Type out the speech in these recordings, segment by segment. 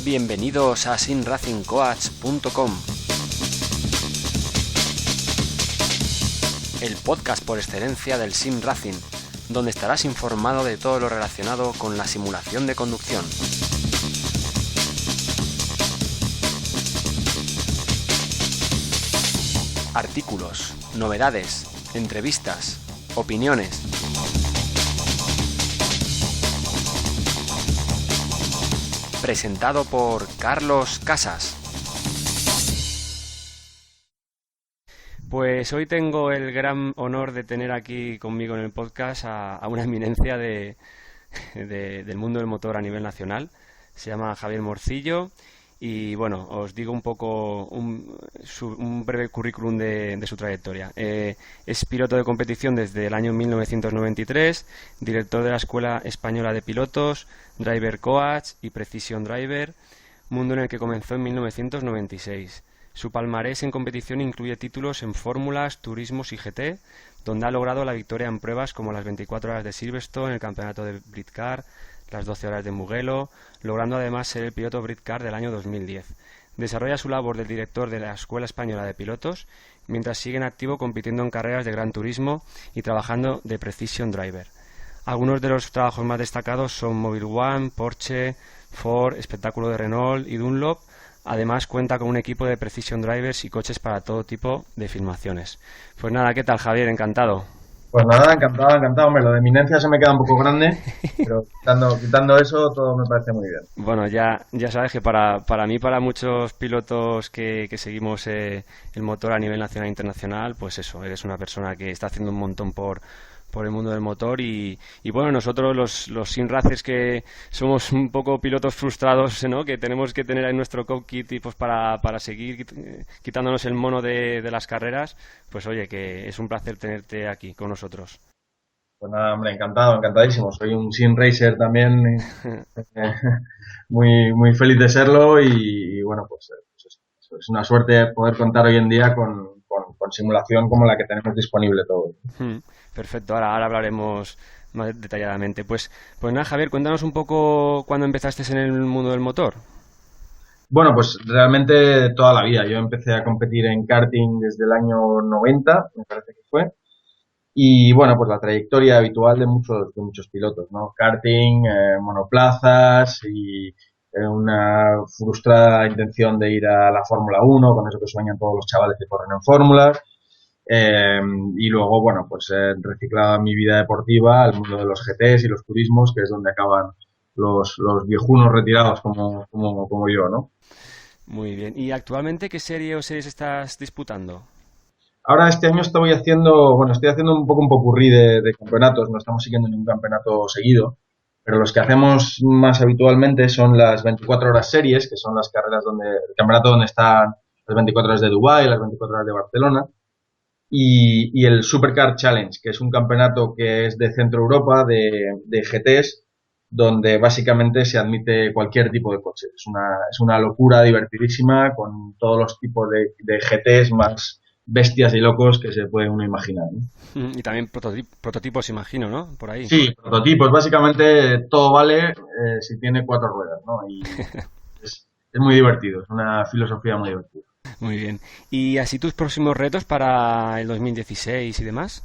Bienvenidos a simracingcoach.com, el podcast por excelencia del Sim Racing, donde estarás informado de todo lo relacionado con la simulación de conducción. Artículos, novedades, entrevistas, opiniones. Presentado por Carlos Casas. Pues hoy tengo el gran honor de tener aquí conmigo en el podcast a una eminencia del mundo del motor a nivel nacional. Se llama Javier Morcillo y bueno, os digo un poco un breve currículum de su trayectoria. Es piloto de competición desde el año 1993, director de la Escuela Española de Pilotos, Driver Coach y Precision Driver, mundo en el que comenzó en 1996. Su palmarés en competición incluye títulos en fórmulas, turismos y GT, donde ha logrado la victoria en pruebas como las 24 horas de Silverstone, el campeonato de Britcar, las 12 horas de Mugello, logrando además ser el piloto Britcar del año 2010. Desarrolla su labor de director de la Escuela Española de Pilotos, mientras sigue en activo compitiendo en carreras de Gran Turismo y trabajando de Precision Driver. Algunos de los trabajos más destacados son Mobile One, Porsche, Ford, espectáculo de Renault y Dunlop. Además cuenta con un equipo de Precision Drivers y coches para todo tipo de filmaciones. Pues nada, ¿qué tal, Javier? Encantado. Pues nada, encantado. Hombre, lo de eminencia se me queda un poco grande, pero quitando eso, todo me parece muy bien. Bueno, ya sabes que para mí, para muchos pilotos que seguimos el motor a nivel nacional e internacional, pues eso, eres una persona que está haciendo un montón por el mundo del motor y bueno, nosotros los sim racers que somos un poco pilotos frustrados, ¿no? Que tenemos que tener en nuestro cockpit y pues para seguir quitándonos el mono de las carreras, pues oye, que es un placer tenerte aquí con nosotros. Pues nada, hombre, encantadísimo. Soy un sim racer también, muy feliz de serlo y bueno, pues es una suerte poder contar hoy en día con simulación como la que tenemos disponible todos. Perfecto, ahora hablaremos más detalladamente. Pues nada, Javier, cuéntanos un poco cuándo empezaste en el mundo del motor. Bueno, pues realmente toda la vida. Yo empecé a competir en karting desde el año 90, me parece que fue. Y bueno, pues la trayectoria habitual de muchos pilotos, ¿no? Karting, monoplazas y una frustrada intención de ir a la Fórmula 1, con eso que sueñan todos los chavales que corren en fórmulas. Y luego, bueno, pues he reciclado mi vida deportiva al mundo de los GTs y los turismos, que es donde acaban los viejunos retirados como yo, ¿no? Muy bien. ¿Y actualmente qué serie o series estás disputando? Ahora este año estoy haciendo un poco un popurrí de campeonatos, no estamos siguiendo ningún campeonato seguido, pero los que hacemos más habitualmente son las 24 horas series, que son las carreras el campeonato donde están las 24 horas de Dubái, las 24 horas de Barcelona, y el Supercar Challenge, que es un campeonato que es de Centro Europa, de GTs, donde básicamente se admite cualquier tipo de coche. Es una locura divertidísima con todos los tipos de GTs más bestias y locos que se puede uno imaginar, ¿no? Y también prototipos, imagino, ¿no? Por ahí. Sí, prototipos. Básicamente todo vale si tiene 4 ruedas, ¿no? Y es muy divertido, es una filosofía muy divertida. Muy bien. ¿Y así tus próximos retos para el 2016 y demás?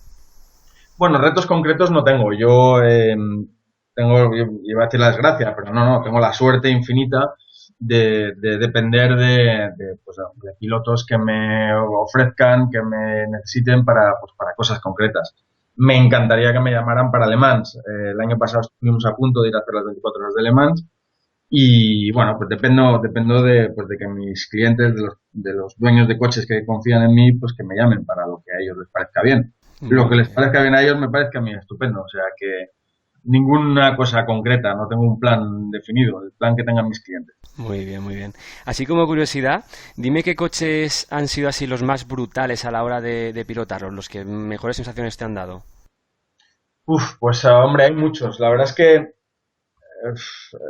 Bueno, retos concretos no tengo. Yo iba a decir la desgracia, pero no, tengo la suerte infinita de depender pues, de pilotos que me ofrezcan, que me necesiten para cosas concretas. Me encantaría que me llamaran para Le Mans. El año pasado estuvimos a punto de ir a hacer las 24 horas de Le Mans y bueno, pues dependo de que mis clientes, de los dueños de coches que confían en mí, pues que me llamen para lo que a ellos les parezca bien. Lo que les parezca bien a ellos me parece a mí estupendo, o sea que ninguna cosa concreta, no tengo un plan definido, el plan que tengan mis clientes. Muy bien, muy bien. Así como curiosidad, dime qué coches han sido así los más brutales a la hora de pilotarlos, los que mejores sensaciones te han dado. Pues hombre, hay muchos. La verdad es que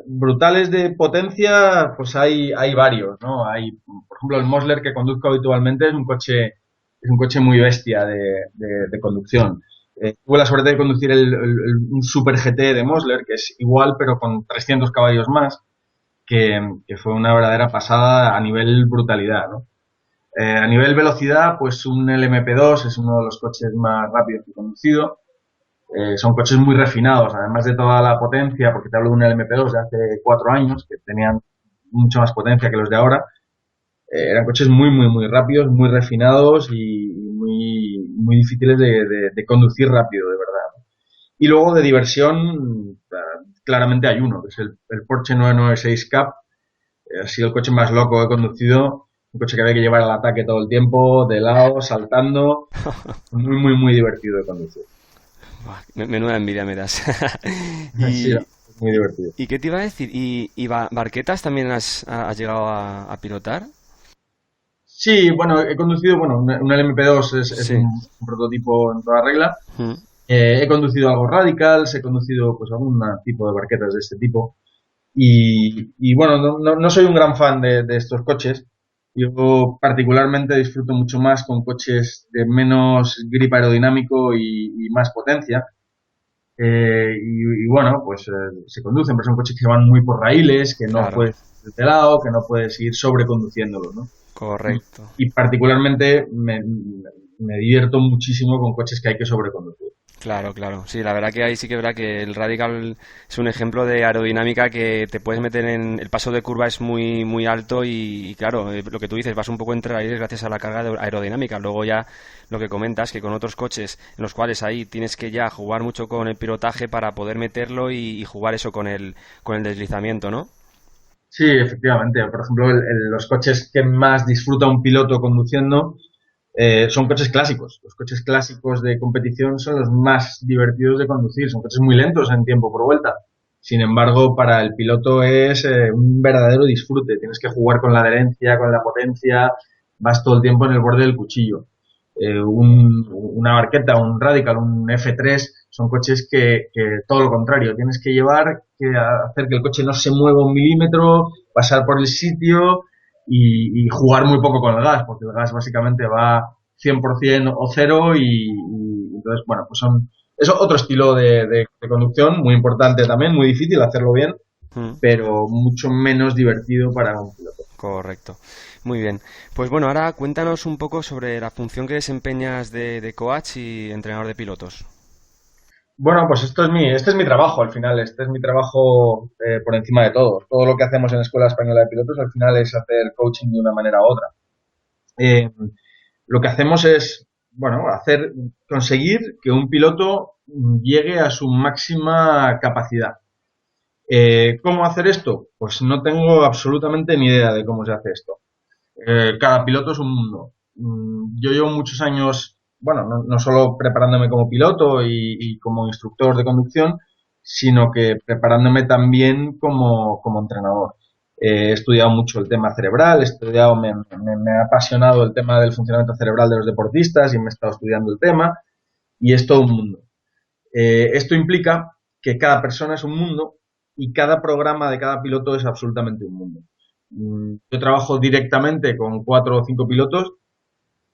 brutales de potencia, pues hay varios, ¿no? Hay, por ejemplo, el Mosler que conduzco habitualmente es un coche muy bestia de conducción. Tuve la suerte de conducir un Super GT de Mosler, que es igual, pero con 300 caballos más, que fue una verdadera pasada a nivel brutalidad, ¿no? A nivel velocidad, pues un LMP2 es uno de los coches más rápidos que he conducido. Son coches muy refinados, además de toda la potencia, porque te hablo de un LMP2 de hace 4 años, que tenían mucha más potencia que los de ahora. Eran coches muy, muy, muy rápidos, muy refinados y muy, muy difíciles de conducir rápido, de verdad. Y luego de diversión, claramente hay uno, que es el Porsche 996 Cup. Ha sido el coche más loco que he conducido. Un coche que había que llevar al ataque todo el tiempo, de lado, saltando. Muy, muy, muy divertido de conducir. Buah, menuda envidia me das. Sí, Y, muy divertido. ¿Y qué te iba a decir? ¿Y barquetas también has llegado a pilotar? Sí, bueno, he conducido, bueno, un LMP2 es Sí. un prototipo en toda regla. Mm. He conducido algo Radicals, he conducido pues algún tipo de barquetas de este tipo. Y bueno, no soy un gran fan de estos coches. Yo particularmente disfruto mucho más con coches de menos grip aerodinámico y más potencia. Y bueno, pues se conducen, pero son coches que van muy por raíles, que no Claro, puedes ir de lado, que no puedes ir sobreconduciéndolos, ¿no? correcto. Y particularmente me divierto muchísimo con coches que hay que sobreconducir. Claro, claro. Sí, la verdad que ahí sí que es verdad que el Radical es un ejemplo de aerodinámica que te puedes meter en... El paso de curva es muy, muy alto y claro, lo que tú dices, vas un poco entre aires gracias a la carga aerodinámica. Luego ya lo que comentas, que con otros coches en los cuales ahí tienes que ya jugar mucho con el pilotaje para poder meterlo y jugar eso con el deslizamiento, ¿no? Sí, efectivamente. Por ejemplo, los coches que más disfruta un piloto conduciendo son coches clásicos. Los coches clásicos de competición son los más divertidos de conducir. Son coches muy lentos en tiempo por vuelta. Sin embargo, para el piloto es un verdadero disfrute. Tienes que jugar con la adherencia, con la potencia. Vas todo el tiempo en el borde del cuchillo. Una barqueta, un Radical, un F3, son coches que todo lo contrario, tienes que llevar, que hacer que el coche no se mueva un milímetro, pasar por el sitio y jugar muy poco con el gas, porque el gas básicamente va 100% o cero y entonces, bueno, pues es otro estilo de conducción, muy importante también, muy difícil hacerlo bien, Mm. pero mucho menos divertido para un piloto. Correcto. Muy bien. Pues bueno, ahora cuéntanos un poco sobre la función que desempeñas de coach y entrenador de pilotos. Bueno, pues este es mi trabajo al final, este es mi trabajo por encima de todo. Todo lo que hacemos en Escuela Española de Pilotos al final es hacer coaching de una manera u otra. Eh, lo que hacemos es, bueno, conseguir que un piloto llegue a su máxima capacidad. ¿Cómo hacer esto? Pues no tengo absolutamente ni idea de cómo se hace esto. Cada piloto es un mundo. Yo llevo muchos años, bueno, no solo preparándome como piloto y como instructor de conducción, sino que preparándome también como entrenador. He estudiado mucho el tema cerebral, me ha apasionado el tema del funcionamiento cerebral de los deportistas y me he estado estudiando el tema y es todo un mundo. Esto implica que cada persona es un mundo y cada programa de cada piloto es absolutamente un mundo. Yo trabajo directamente con 4 o 5 pilotos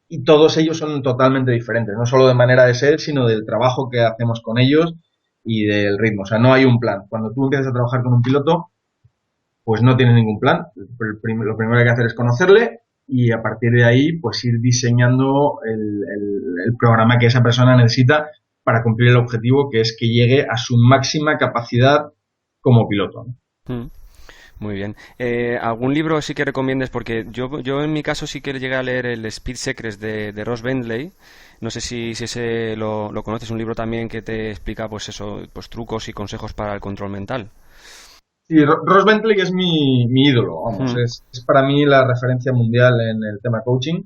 y todos ellos son totalmente diferentes, no solo de manera de ser, sino del trabajo que hacemos con ellos y del ritmo. O sea, no hay un plan. Cuando tú empiezas a trabajar con un piloto, pues no tienes ningún plan. Lo primero que hay que hacer es conocerle y a partir de ahí, pues ir diseñando el programa que esa persona necesita para cumplir el objetivo, que es que llegue a su máxima capacidad como piloto, ¿no? Mm. Muy bien. ¿Algún libro sí que recomiendes? Porque yo en mi caso sí que llegué a leer el Speed Secrets de Ross Bentley. No sé si ese lo conoces, un libro también que te explica pues eso, pues trucos y consejos para el control mental. Sí, Ross Bentley es mi ídolo, vamos, Mm. es para mí la referencia mundial en el tema coaching,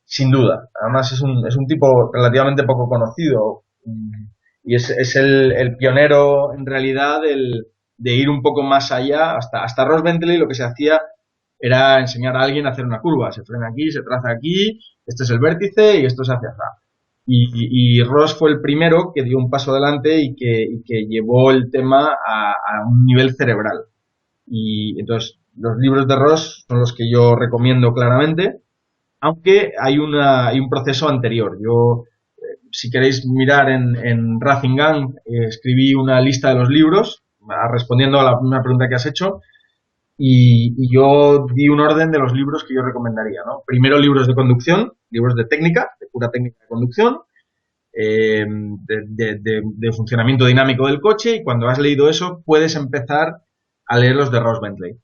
sin duda. Además es un tipo relativamente poco conocido y es el pionero en realidad de ir un poco más allá. Hasta Ross Bentley lo que se hacía era enseñar a alguien a hacer una curva. Se frena aquí, se traza aquí, este es el vértice y esto se hace atrás. Y Ross fue el primero que dio un paso adelante y que llevó el tema a un nivel cerebral. Y entonces los libros de Ross son los que yo recomiendo claramente, aunque hay un proceso anterior. Yo, si queréis mirar en Racing Gang, escribí una lista de los libros, respondiendo a una pregunta que has hecho, y yo di un orden de los libros que yo recomendaría, ¿no? Primero libros de conducción, libros de técnica, de pura técnica de conducción, de funcionamiento dinámico del coche, y cuando has leído eso puedes empezar a leer los de Ross Bentley.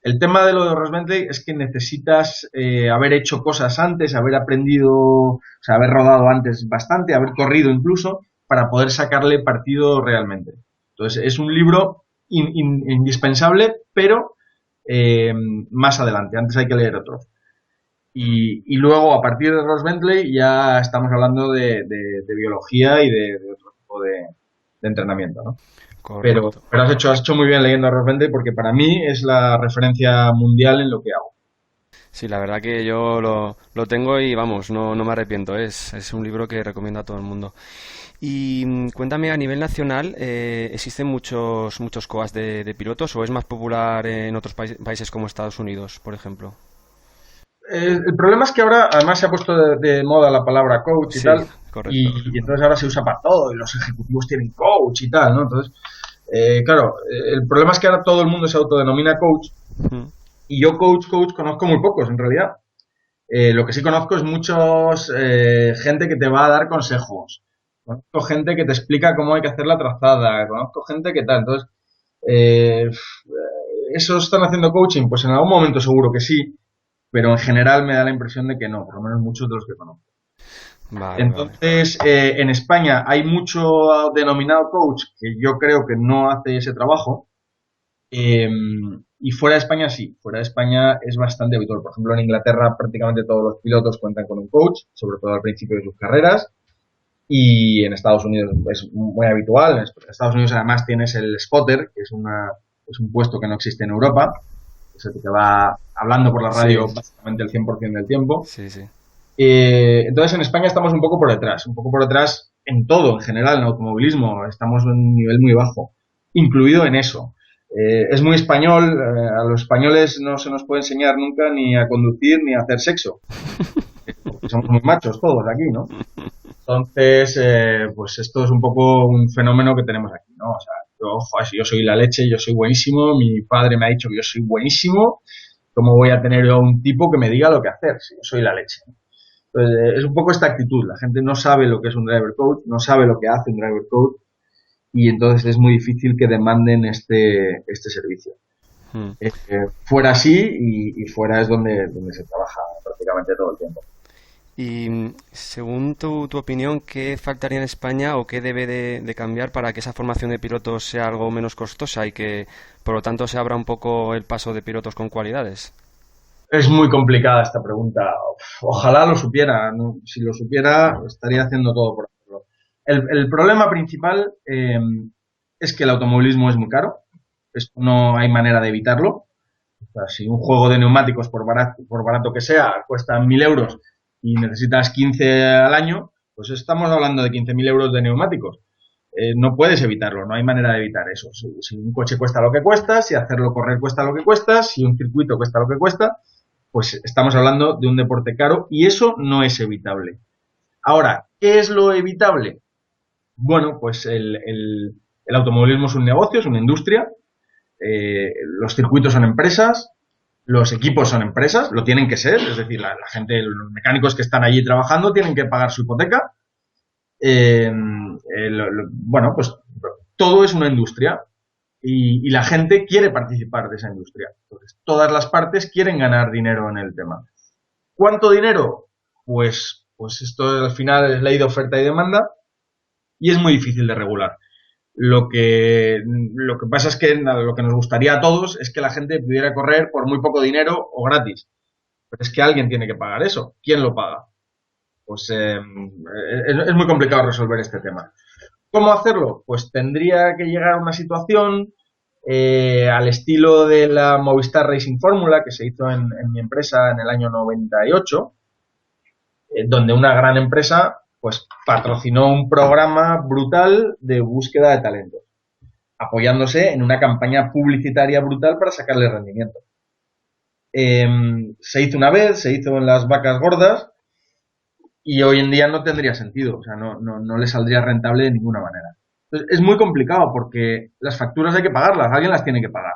El tema de lo de Ross Bentley es que necesitas haber hecho cosas antes, haber aprendido, o sea, haber rodado antes bastante, haber corrido incluso, para poder sacarle partido realmente. Entonces, es un libro indispensable, pero más adelante, antes hay que leer otros. Y luego, a partir de Ross Bentley, ya estamos hablando de biología y de otro tipo de entrenamiento, ¿no? Correcto. Pero has hecho muy bien leyendo a Ross Bentley, porque para mí es la referencia mundial en lo que hago. Sí, la verdad que yo lo tengo y vamos, no me arrepiento. Es un libro que recomiendo a todo el mundo. Y cuéntame, a nivel nacional, ¿existen muchos coas de pilotos o es más popular en otros países como Estados Unidos, por ejemplo? El problema es que ahora además se ha puesto de moda la palabra coach y Sí, tal, correcto. y entonces ahora se usa para todo, y los ejecutivos tienen coach y tal, ¿no? Entonces, claro, el problema es que ahora todo el mundo se autodenomina coach, Mm. y yo coach conozco muy pocos en realidad. Lo que sí conozco es muchos gente que te va a dar consejos. Conozco gente que te explica cómo hay que hacer la trazada. Conozco gente que tal. Entonces, ¿eso están haciendo coaching? Pues en algún momento seguro que sí, pero en general me da la impresión de que no, por lo menos muchos de los que conozco. Vale, vale. Entonces, en España hay mucho denominado coach que yo creo que no hace ese trabajo. Eh, y fuera de España sí, fuera de España es bastante habitual. Por ejemplo, en Inglaterra prácticamente todos los pilotos cuentan con un coach, sobre todo al principio de sus carreras. Y en Estados Unidos es muy habitual. En Estados Unidos además tienes el spotter, que es un puesto que no existe en Europa. Es el que te va hablando por la radio Sí, básicamente el 100% del tiempo. sí, sí. Entonces en España estamos un poco por detrás en todo, en general, en automovilismo. Estamos en un nivel muy bajo, incluido en eso. Es muy español, a los españoles no se nos puede enseñar nunca ni a conducir ni a hacer sexo, porque somos muy machos todos aquí, ¿no? Entonces, pues esto es un poco un fenómeno que tenemos aquí, ¿no? O sea, yo soy la leche, yo soy buenísimo, mi padre me ha dicho que yo soy buenísimo, ¿cómo voy a tener yo un tipo que me diga lo que hacer si yo soy la leche? Pues, es un poco esta actitud, la gente no sabe lo que es un driver coach, no sabe lo que hace un driver coach, y entonces es muy difícil que demanden este servicio. Mm. Fuera sí, y fuera es donde se trabaja prácticamente todo el tiempo. Y según tu opinión, ¿qué faltaría en España o qué debe de cambiar para que esa formación de pilotos sea algo menos costosa y que, por lo tanto, se abra un poco el paso de pilotos con cualidades? Es muy complicada esta pregunta. Ojalá lo supiera, ¿no? Si lo supiera, estaría haciendo todo por hacerlo. El problema principal es que el automovilismo es muy caro. Esto no hay manera de evitarlo. O sea, si un juego de neumáticos, por barato que sea, cuesta 1.000 euros y necesitas 15 al año, pues estamos hablando de 15.000 euros de neumáticos. No puedes evitarlo, no hay manera de evitar eso. Si un coche cuesta lo que cuesta, si hacerlo correr cuesta lo que cuesta, si un circuito cuesta lo que cuesta, pues estamos hablando de un deporte caro, y eso no es evitable. Ahora, ¿qué es lo evitable? Bueno, pues el automovilismo es un negocio, es una industria, los circuitos son empresas, los equipos son empresas, lo tienen que ser, es decir, la gente, los mecánicos que están allí trabajando tienen que pagar su hipoteca. Bueno, pues todo es una industria, y la gente quiere participar de esa industria. Entonces, todas las partes quieren ganar dinero en el tema. ¿Cuánto dinero? Pues esto al final es ley de oferta y demanda, y es muy difícil de regular. Lo que pasa es que lo que nos gustaría a todos es que la gente pudiera correr por muy poco dinero o gratis. Pero es que alguien tiene que pagar eso. ¿Quién lo paga? Pues es muy complicado resolver este tema. ¿Cómo hacerlo? Pues tendría que llegar a una situación al estilo de la Movistar Racing Fórmula que se hizo en mi empresa en el año 98, donde una gran empresa pues patrocinó un programa brutal de búsqueda de talento, apoyándose en una campaña publicitaria brutal para sacarle rendimiento. Se hizo una vez, se hizo en las vacas gordas, y hoy en día no tendría sentido, o sea, no le saldría rentable de ninguna manera. Entonces, es muy complicado porque las facturas hay que pagarlas, alguien las tiene que pagar.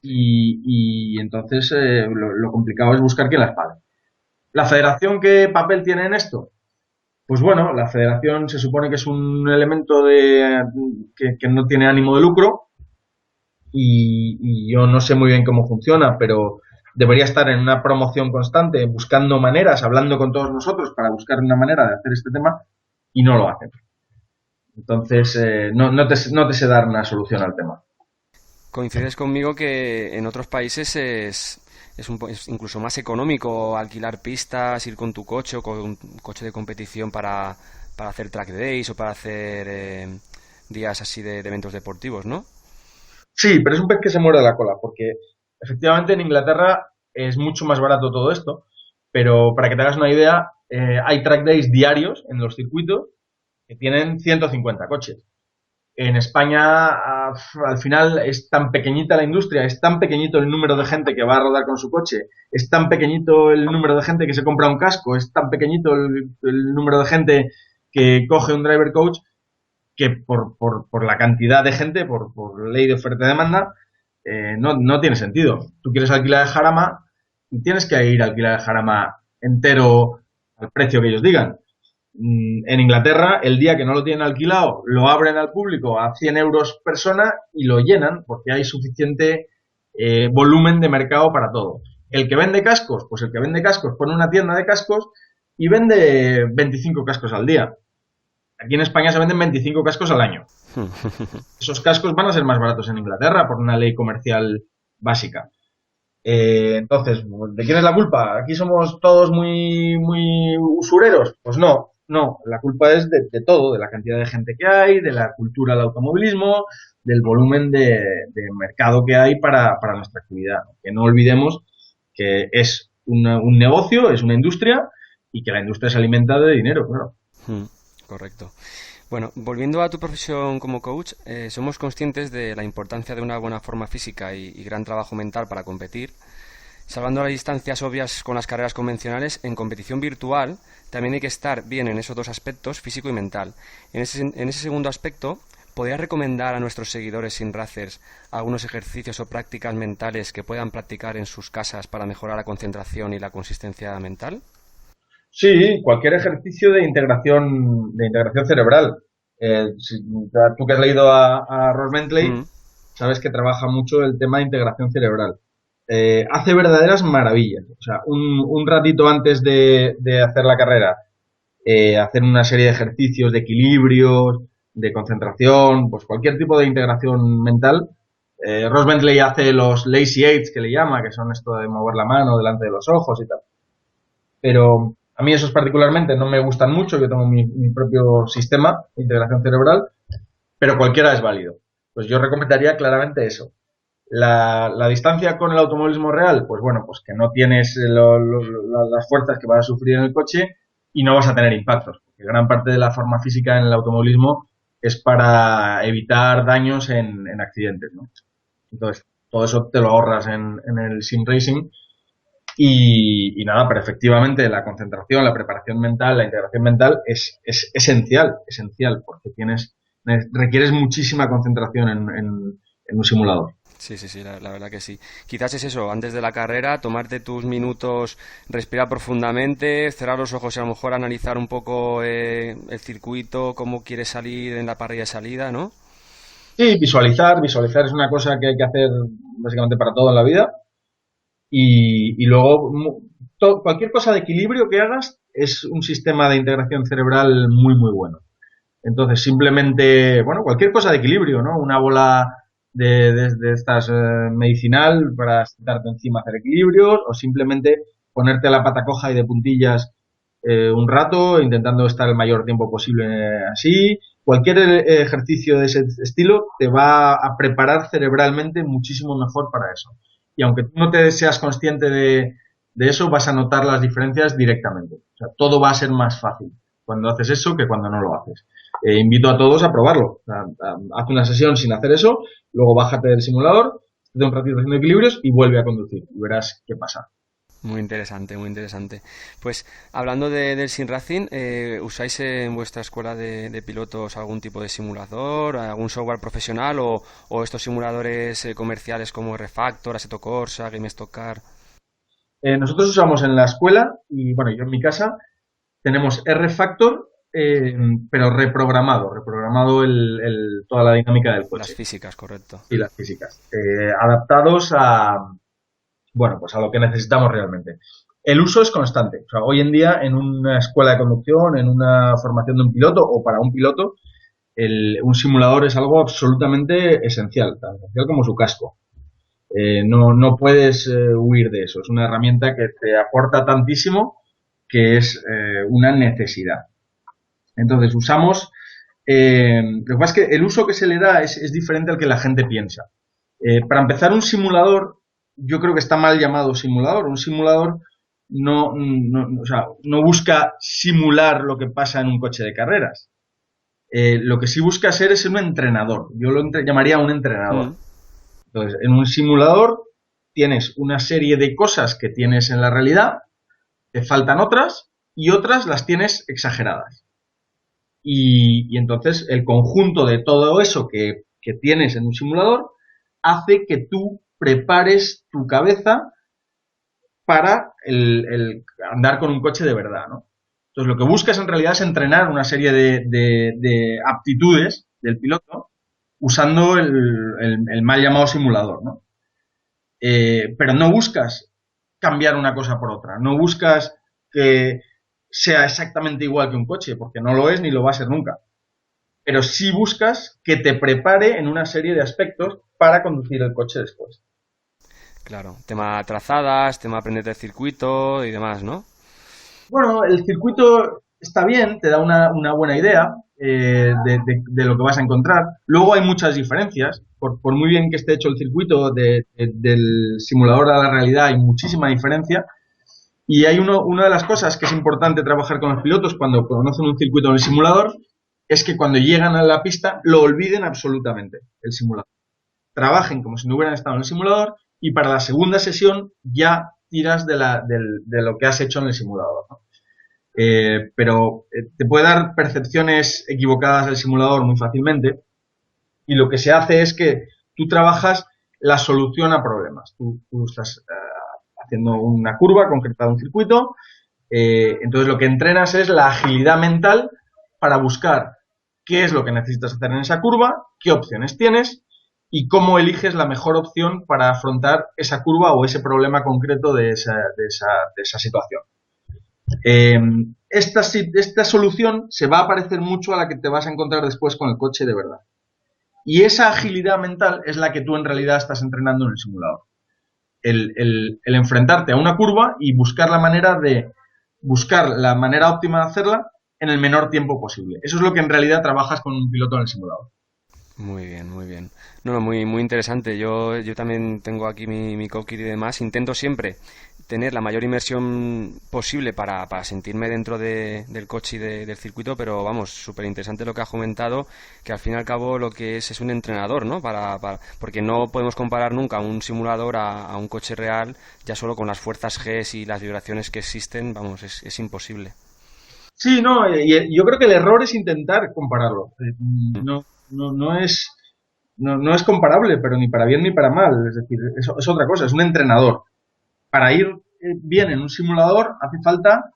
y entonces lo complicado es buscar quién las pague. ¿La federación qué papel tiene en esto? Pues bueno, la federación se supone que es un elemento que no tiene ánimo de lucro y yo no sé muy bien cómo funciona, pero debería estar en una promoción constante, buscando maneras, hablando con todos nosotros para buscar una manera de hacer este tema y no lo hacen. Entonces, no te sé dar una solución al tema. Coincides conmigo que en otros países es incluso más económico alquilar pistas, ir con tu coche o con un coche de competición para hacer track days o para hacer días así de eventos deportivos, ¿no? Sí, pero es un pez que se muerde la cola, porque efectivamente en Inglaterra es mucho más barato todo esto, pero para que te hagas una idea, hay track days diarios en los circuitos que tienen 150 coches. En España, al final, es tan pequeñita la industria, es tan pequeñito el número de gente que va a rodar con su coche, es tan pequeñito el número de gente que se compra un casco, es tan pequeñito el número de gente que coge un driver coach, que por la cantidad de gente, por ley de oferta y demanda, no tiene sentido. Tú quieres alquilar el Jarama y tienes que ir a alquilar el Jarama entero al precio que ellos digan. En Inglaterra, el día que no lo tienen alquilado, lo abren al público a 100 euros persona y lo llenan porque hay suficiente volumen de mercado para todo. El que vende cascos, pues el que vende cascos pone una tienda de cascos y vende 25 cascos al día. Aquí en España se venden 25 cascos al año. Esos cascos van a ser más baratos en Inglaterra por una ley comercial básica. Entonces, ¿de quién es la culpa? ¿Aquí somos todos muy usureros? Pues no. La culpa es de todo, de la cantidad de gente que hay, de la cultura del automovilismo, del volumen de mercado que hay para nuestra actividad. Que no olvidemos que es un negocio, es una industria y que la industria se alimenta de dinero, claro. Correcto. Bueno, volviendo a tu profesión como coach, somos conscientes de la importancia de una buena forma física y gran trabajo mental para competir. Salvando las distancias obvias con las carreras convencionales, en competición virtual también hay que estar bien en esos dos aspectos, físico y mental. En ese segundo aspecto, ¿podrías recomendar a nuestros seguidores sin racers algunos ejercicios o prácticas mentales que puedan practicar en sus casas para mejorar la concentración y la consistencia mental? Sí, cualquier ejercicio de integración cerebral. Tú que has leído a Ross Bentley, Mm. sabes que trabaja mucho el tema de integración cerebral. Hace verdaderas maravillas. O sea, un ratito antes de hacer la carrera, hacer una serie de ejercicios de equilibrios, de concentración, pues cualquier tipo de integración mental. Ross Bentley hace los lazy eights, que le llama, que son esto de mover la mano delante de los ojos y tal. Pero a mí esos particularmente no me gustan mucho, yo tengo mi propio sistema de integración cerebral, pero cualquiera es válido. Pues yo recomendaría claramente eso. La distancia con el automovilismo real, pues bueno, pues que no tienes las fuerzas que vas a sufrir en el coche y no vas a tener impactos, porque gran parte de la forma física en el automovilismo es para evitar daños en accidentes, ¿no? Entonces, todo eso te lo ahorras en el sim racing y nada, pero efectivamente la concentración, la preparación mental, la integración mental es esencial, porque requieres muchísima concentración en un simulador. Sí, sí, sí, la verdad que sí. Quizás es eso, antes de la carrera, tomarte tus minutos, respirar profundamente, cerrar los ojos y a lo mejor analizar un poco el circuito, cómo quieres salir en la parrilla de salida, ¿no? Sí, visualizar es una cosa que hay que hacer básicamente para todo en la vida y luego cualquier cosa de equilibrio que hagas es un sistema de integración cerebral muy bueno. Entonces, simplemente, bueno, cualquier cosa de equilibrio, ¿no? Una bola de estas medicinal para sentarte encima a hacer equilibrios o simplemente ponerte a la pata coja y de puntillas un rato, intentando estar el mayor tiempo posible así. Cualquier ejercicio de ese estilo te va a preparar cerebralmente muchísimo mejor para eso. Y aunque tú no te seas consciente de eso, vas a notar las diferencias directamente. O sea, todo va a ser más fácil cuando haces eso que cuando no lo haces. Invito a todos a probarlo. O sea, haz una sesión sin hacer eso, luego bájate del simulador, de un ratito haciendo equilibrios y vuelve a conducir y verás qué pasa. Muy interesante, muy interesante. Pues hablando del Sim Racing, ¿usáis en vuestra escuela de pilotos algún tipo de simulador, algún software profesional o estos simuladores comerciales como Refactor, Assetto Corsa, GameStock Car? Nosotros usamos en la escuela, y bueno, yo en mi casa, tenemos R-Factor, pero reprogramado toda la dinámica del Las coche físicas, correcto. y las físicas, adaptados bueno, pues a lo que necesitamos realmente. El uso es constante. O sea, hoy en día en una escuela de conducción, en una formación de un piloto o para un piloto, un simulador es algo absolutamente esencial, tan esencial como su casco. No puedes huir de eso. Es una herramienta que te aporta tantísimo que es una necesidad. Entonces usamos, lo que pasa es que el uso que se le da es diferente al que la gente piensa. Para empezar, un simulador, yo creo que está mal llamado simulador. Un simulador o sea, no busca simular lo que pasa en un coche de carreras. Lo que sí busca ser es un entrenador. Yo lo llamaría un entrenador. Entonces, en un simulador tienes una serie de cosas que tienes en la realidad, te faltan otras y otras las tienes exageradas. Y entonces el conjunto de todo eso que tienes en un simulador hace que tú prepares tu cabeza para el andar con un coche de verdad, ¿no? Entonces lo que buscas en realidad es entrenar una serie de aptitudes del piloto usando el mal llamado simulador, ¿no? Pero no buscas cambiar una cosa por otra, no buscas que sea exactamente igual que un coche, porque no lo es ni lo va a ser nunca. Pero sí buscas que te prepare en una serie de aspectos para conducir el coche después. Claro, tema trazadas, tema aprender del circuito y demás, ¿no? Bueno, el circuito está bien, te da una buena idea de lo que vas a encontrar. Luego hay muchas diferencias. Por muy bien que esté hecho el circuito del simulador a la realidad, hay muchísima diferencia. Y hay una de las cosas que es importante trabajar con los pilotos cuando conocen un circuito en el simulador, es que cuando llegan a la pista lo olviden absolutamente, el simulador. Trabajen como si no hubieran estado en el simulador y para la segunda sesión ya tiras de lo que has hecho en el simulador, ¿no? Pero te puede dar percepciones equivocadas del simulador muy fácilmente y lo que se hace es que tú trabajas la solución a problemas. Tú estás haciendo una curva concretada en un circuito, entonces lo que entrenas es la agilidad mental para buscar qué es lo que necesitas hacer en esa curva, qué opciones tienes y cómo eliges la mejor opción para afrontar esa curva o ese problema concreto de esa situación. Esta solución se va a parecer mucho a la que te vas a encontrar después con el coche de verdad. Y esa agilidad mental es la que tú en realidad estás entrenando en el simulador. El enfrentarte a una curva y buscar la manera óptima de hacerla en el menor tiempo posible. Eso es lo que en realidad trabajas con un piloto en el simulador. Muy bien, muy bien. No, muy, muy interesante. Yo también tengo aquí mi cockpit y demás. Intento siempre tener la mayor inmersión posible para sentirme dentro del coche y del circuito, pero vamos, súper interesante lo que has comentado, que al fin y al cabo lo que es un entrenador, ¿no? Porque no podemos comparar nunca un simulador a un coche real, ya solo con las fuerzas G y las vibraciones que existen, vamos, es imposible. Sí, no, yo creo que el error es intentar compararlo. No es comparable, pero ni para bien ni para mal. Es decir, es otra cosa, es un entrenador. Para ir bien en un simulador hace falta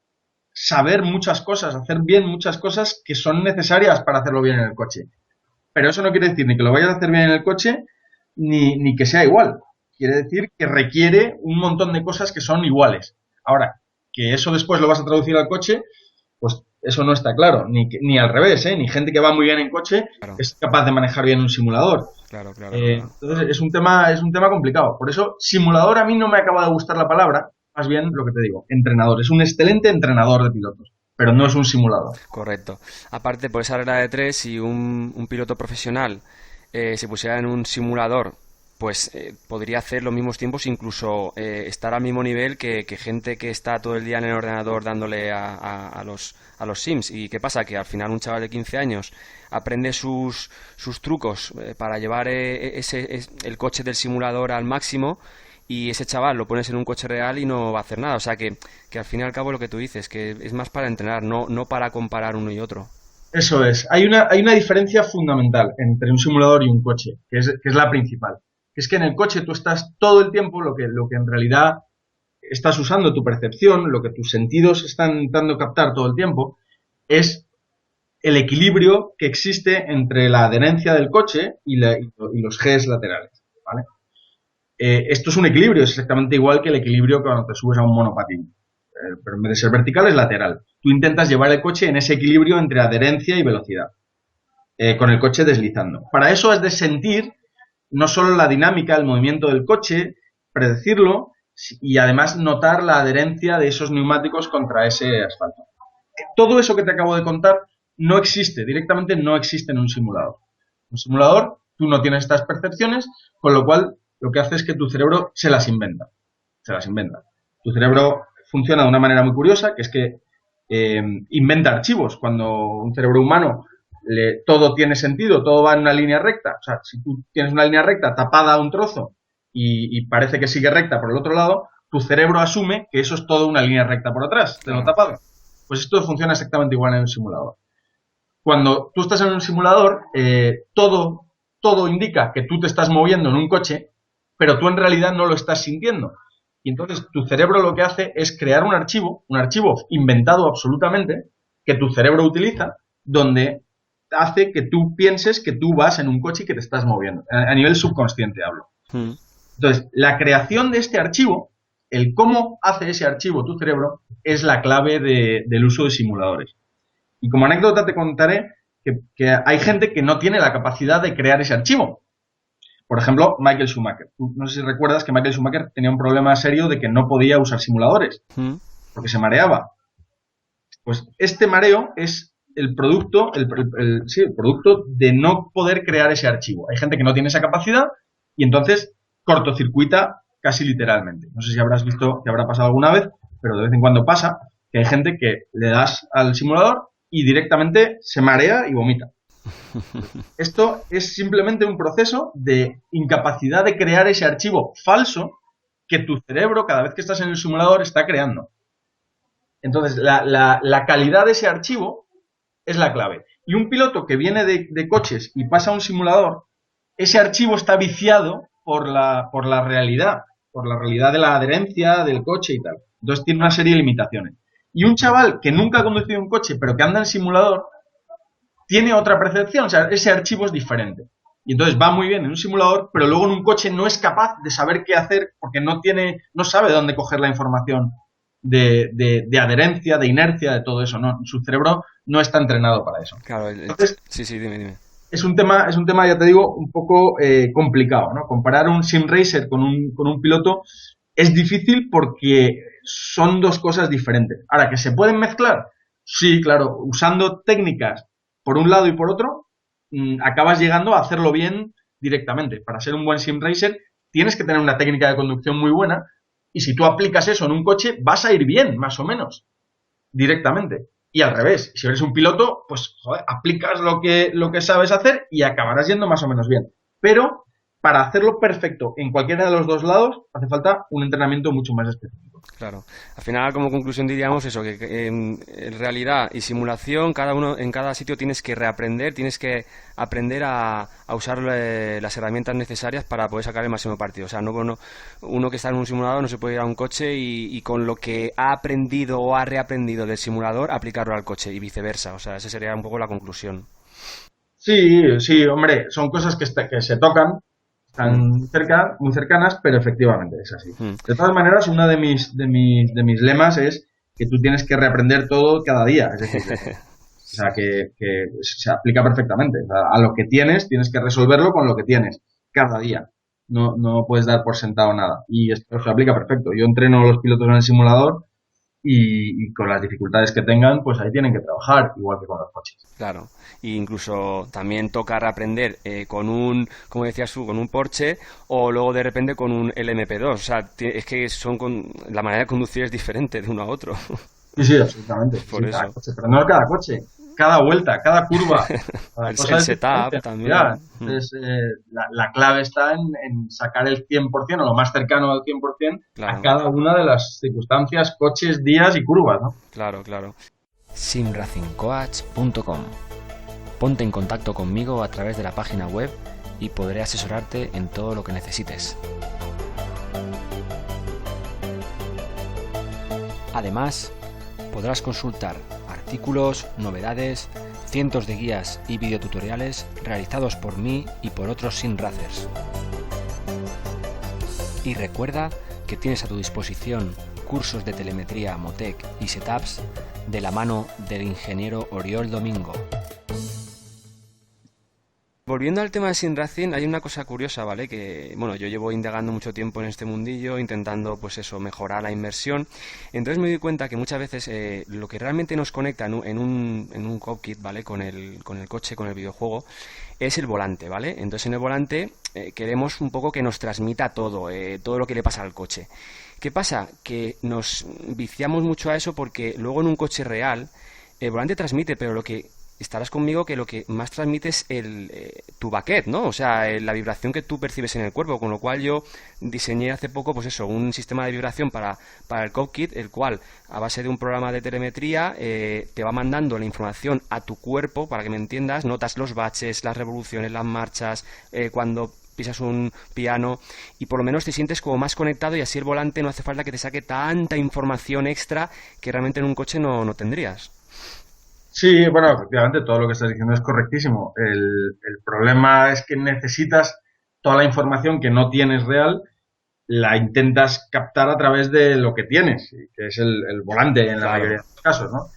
saber muchas cosas, hacer bien muchas cosas que son necesarias para hacerlo bien en el coche. Pero eso no quiere decir ni que lo vayas a hacer bien en el coche, ni que sea igual. Quiere decir que requiere un montón de cosas que son iguales. Ahora, que eso después lo vas a traducir al coche, pues eso no está claro, ni al revés, ni gente que va muy bien en coche Claro. es capaz de manejar bien un simulador. Claro. Entonces es un tema complicado. Por eso, simulador a mí no me acaba de gustar la palabra, más bien lo que te digo, entrenador. Es un excelente entrenador de pilotos, pero no es un simulador. Correcto. Aparte, por esa regla de tres, si un piloto profesional se pusiera en un simulador, pues podría hacer los mismos tiempos, incluso estar al mismo nivel que gente que está todo el día en el ordenador dándole a los sims. ¿Y qué pasa? Que al final un chaval de 15 años aprende sus trucos para llevar el coche del simulador al máximo y ese chaval lo pones en un coche real y no va a hacer nada. O sea que al fin y al cabo lo que tú dices, que es más para entrenar, no para comparar uno y otro. Eso es. Hay una diferencia fundamental entre un simulador y un coche, que es la principal. Es que en el coche tú estás todo el tiempo, lo que en realidad estás usando tu percepción, lo que tus sentidos están intentando captar todo el tiempo, es el equilibrio que existe entre la adherencia del coche y los Gs laterales, ¿vale? Esto es un equilibrio, es exactamente igual que el equilibrio cuando te subes a un monopatín. Pero en vez de ser vertical es lateral. Tú intentas llevar el coche en ese equilibrio entre adherencia y velocidad, con el coche deslizando. Para eso has de sentir no solo la dinámica, el movimiento del coche, predecirlo y además notar la adherencia de esos neumáticos contra ese asfalto. Todo eso que te acabo de contar no existe, directamente no existe en un simulador. En un simulador tú no tienes estas percepciones, con lo cual lo que hace es que tu cerebro se las inventa. Tu cerebro funciona de una manera muy curiosa, que es que inventa archivos. Cuando un cerebro humano todo tiene sentido, todo va en una línea recta. O sea, si tú tienes una línea recta tapada a un trozo y parece que sigue recta por el otro lado, tu cerebro asume que eso es todo una línea recta por atrás, de lo tapado. Pues esto funciona exactamente igual en un simulador. Cuando tú estás en un simulador, todo indica que tú te estás moviendo en un coche, pero tú en realidad no lo estás sintiendo. Y entonces tu cerebro lo que hace es crear un archivo inventado absolutamente, que tu cerebro utiliza, donde hace que tú pienses que tú vas en un coche y que te estás moviendo. A nivel subconsciente hablo. Entonces, la creación de este archivo, el cómo hace ese archivo tu cerebro, es la clave del uso de simuladores. Y como anécdota te contaré que hay gente que no tiene la capacidad de crear ese archivo. Por ejemplo, Michael Schumacher. No sé si recuerdas que Michael Schumacher tenía un problema serio de que no podía usar simuladores, porque se mareaba. Pues este mareo es el producto, el producto de no poder crear ese archivo. Hay gente que no tiene esa capacidad y entonces cortocircuita casi literalmente. No sé si habrás visto que habrá pasado alguna vez, pero de vez en cuando pasa que hay gente que le das al simulador y directamente se marea y vomita. Esto es simplemente un proceso de incapacidad de crear ese archivo falso que tu cerebro, cada vez que estás en el simulador, está creando. Entonces, la calidad de ese archivo es la clave. Y un piloto que viene de coches y pasa a un simulador, ese archivo está viciado por la realidad de la adherencia del coche y tal. Entonces tiene una serie de limitaciones. Y un chaval que nunca ha conducido un coche, pero que anda en simulador, tiene otra percepción, o sea, ese archivo es diferente. Y entonces va muy bien en un simulador, pero luego en un coche no es capaz de saber qué hacer porque no sabe dónde coger la información de adherencia, de inercia, de todo eso. No, su cerebro no está entrenado para eso. Claro, entonces, sí, dime. Es un tema, ya te digo, un poco complicado, ¿no? Comparar un sim racer con un piloto es difícil porque son dos cosas diferentes. Ahora, ¿que se pueden mezclar? Sí, claro, usando técnicas por un lado y por otro, acabas llegando a hacerlo bien directamente. Para ser un buen sim racer tienes que tener una técnica de conducción muy buena y si tú aplicas eso en un coche vas a ir bien, más o menos, directamente. Y al revés, si eres un piloto, pues joder, aplicas lo que sabes hacer y acabarás yendo más o menos bien. Pero para hacerlo perfecto en cualquiera de los dos lados hace falta un entrenamiento mucho más específico. Claro. Al final, como conclusión diríamos eso, que en realidad y simulación, en cada sitio tienes que reaprender, tienes que aprender a usar las herramientas necesarias para poder sacar el máximo partido. O sea, uno que está en un simulador no se puede ir a un coche y con lo que ha aprendido o ha reaprendido del simulador aplicarlo al coche y viceversa. O sea, esa sería un poco la conclusión. Sí, hombre, son cosas que se tocan. Están muy cercanas, pero efectivamente es así. De todas maneras, uno de mis lemas es que tú tienes que reaprender todo cada día. Es decir, o sea, que se aplica perfectamente. O sea, a lo que tienes que resolverlo con lo que tienes cada día. No puedes dar por sentado nada. Y esto se aplica perfecto. Yo entreno a los pilotos en el simulador y con las dificultades que tengan, pues ahí tienen que trabajar, igual que con los coches. Claro, e incluso también toca reaprender con como decías tú, con un Porsche o luego de repente con un LMP2. O sea, es que la manera de conducir es diferente de uno a otro. Sí, absolutamente. Por eso. Cada coche, pero no cada coche. cada vuelta, cada curva. El setup también. Entonces, la clave está en sacar el 100% o lo más cercano al 100% a cada una de las circunstancias, coches, días y curvas, ¿no? Claro. simracingcoach.com. Ponte en contacto conmigo a través de la página web y podré asesorarte en todo lo que necesites. Además, podrás consultar artículos, novedades, cientos de guías y videotutoriales realizados por mí y por otros simracers. Y recuerda que tienes a tu disposición cursos de telemetría, Motec y setups de la mano del ingeniero Oriol Domingo. Volviendo al tema de simracing, hay una cosa curiosa, ¿vale? Que, bueno, yo llevo indagando mucho tiempo en este mundillo, intentando, pues eso, mejorar la inmersión. Entonces me doy cuenta que muchas veces lo que realmente nos conecta en un cockpit, ¿vale? Con el coche, con el videojuego, es el volante, ¿vale? Entonces en el volante queremos un poco que nos transmita todo lo que le pasa al coche. ¿Qué pasa? Que nos viciamos mucho a eso porque luego en un coche real el volante transmite, pero estarás conmigo que lo que más transmite es tu baquet, ¿no? O sea, la vibración que tú percibes en el cuerpo, con lo cual yo diseñé hace poco, pues eso, un sistema de vibración para el cockpit, el cual, a base de un programa de telemetría, te va mandando la información a tu cuerpo, para que me entiendas, notas los baches, las revoluciones, las marchas, cuando pisas un piano, y por lo menos te sientes como más conectado, y así el volante no hace falta que te saque tanta información extra que realmente en un coche no tendrías. Sí, bueno, efectivamente, todo lo que estás diciendo es correctísimo. El problema es que necesitas toda la información que no tienes real, la intentas captar a través de lo que tienes, que es el volante en la mayoría de los casos, ¿no?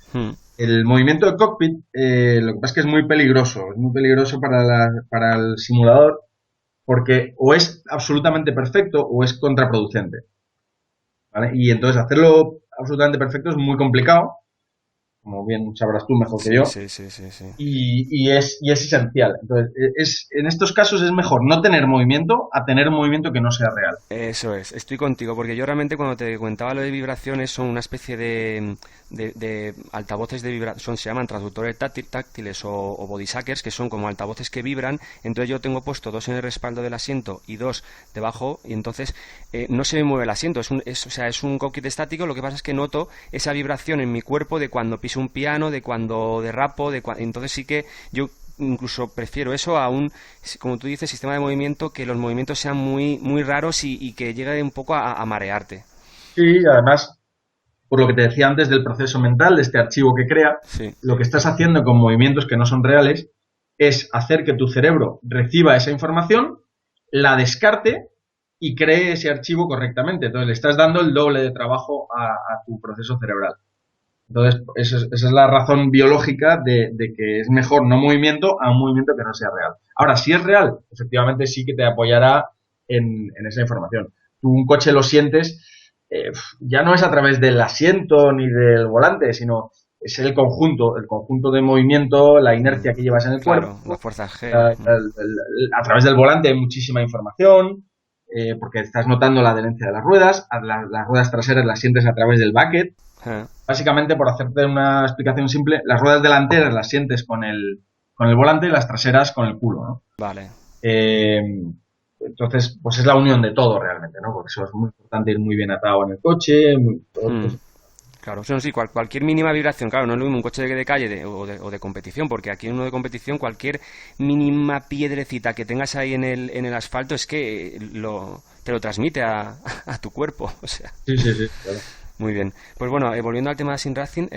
El movimiento del cockpit, lo que pasa es que es muy peligroso para el simulador, porque o es absolutamente perfecto o es contraproducente, ¿vale? Y entonces hacerlo absolutamente perfecto es muy complicado, como bien sabrás tú mejor que yo. Sí. Y es esencial. Entonces, en estos casos es mejor no tener movimiento a tener un movimiento que no sea real. Eso es, estoy contigo, porque yo realmente cuando te comentaba lo de vibraciones son una especie de altavoces de vibración, se llaman transductores táctiles o body suckers, que son como altavoces que vibran. Entonces yo tengo puesto 2 en el respaldo del asiento y 2 debajo, y entonces no se me mueve el asiento, es un cockpit estático. Lo que pasa es que noto esa vibración en mi cuerpo de cuando piso un piano, de cuando derrapo, entonces sí que yo incluso prefiero eso a un, como tú dices, sistema de movimiento, que los movimientos sean muy, muy raros y que llegue un poco a marearte. Sí, además, por lo que te decía antes del proceso mental, de este archivo que crea, sí. Lo que estás haciendo con movimientos que no son reales es hacer que tu cerebro reciba esa información, la descarte y cree ese archivo correctamente. Entonces le estás dando el doble de trabajo a tu proceso cerebral. Entonces, esa es la razón biológica de que es mejor no movimiento a un movimiento que no sea real. Ahora, si es real, efectivamente sí que te apoyará en esa información. Tú un coche lo sientes, ya no es a través del asiento ni del volante, sino es el conjunto de movimiento, la inercia que llevas en el cuerpo. Las fuerzas G. A través del volante hay muchísima información, porque estás notando la adherencia de las ruedas, las ruedas traseras las sientes a través del bucket. Básicamente, por hacerte una explicación simple, las ruedas delanteras las sientes con el volante y las traseras con el culo, ¿no? Vale. Entonces, pues es la unión de todo realmente, ¿no? Porque eso es muy importante, ir muy bien atado en el coche. Claro, eso sí, cualquier mínima vibración, claro, no es lo mismo un coche de calle o de competición, porque aquí en uno de competición cualquier mínima piedrecita que tengas ahí en el asfalto es que te lo transmite a tu cuerpo, o sea. Sí, claro. Muy bien. Pues bueno, volviendo al tema de simracing,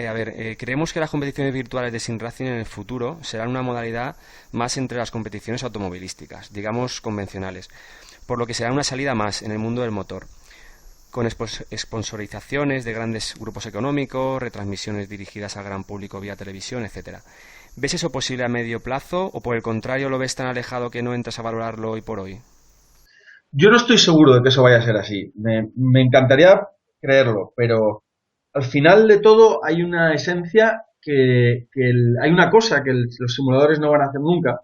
creemos que las competiciones virtuales de simracing en el futuro serán una modalidad más entre las competiciones automovilísticas, digamos convencionales, por lo que será una salida más en el mundo del motor, con sponsorizaciones de grandes grupos económicos, retransmisiones dirigidas al gran público vía televisión, etcétera. ¿Ves eso posible a medio plazo o por el contrario lo ves tan alejado que no entras a valorarlo hoy por hoy? Yo no estoy seguro de que eso vaya a ser así. Me encantaría creerlo, pero al final de todo hay una esencia hay una cosa que los simuladores no van a hacer nunca,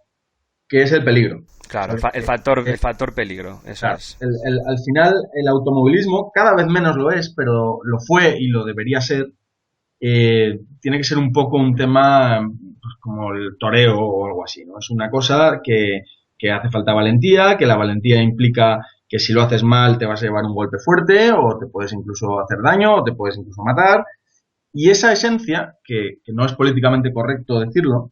que es el peligro. Claro, el factor peligro, eso claro, es. Al final el automovilismo cada vez menos lo es, pero lo fue y lo debería ser. Tiene que ser un poco un tema pues como el toreo o algo así, ¿no? Es una cosa que hace falta valentía, que la valentía implica que si lo haces mal te vas a llevar un golpe fuerte o te puedes incluso hacer daño o te puedes incluso matar. Y esa esencia, que no es políticamente correcto decirlo,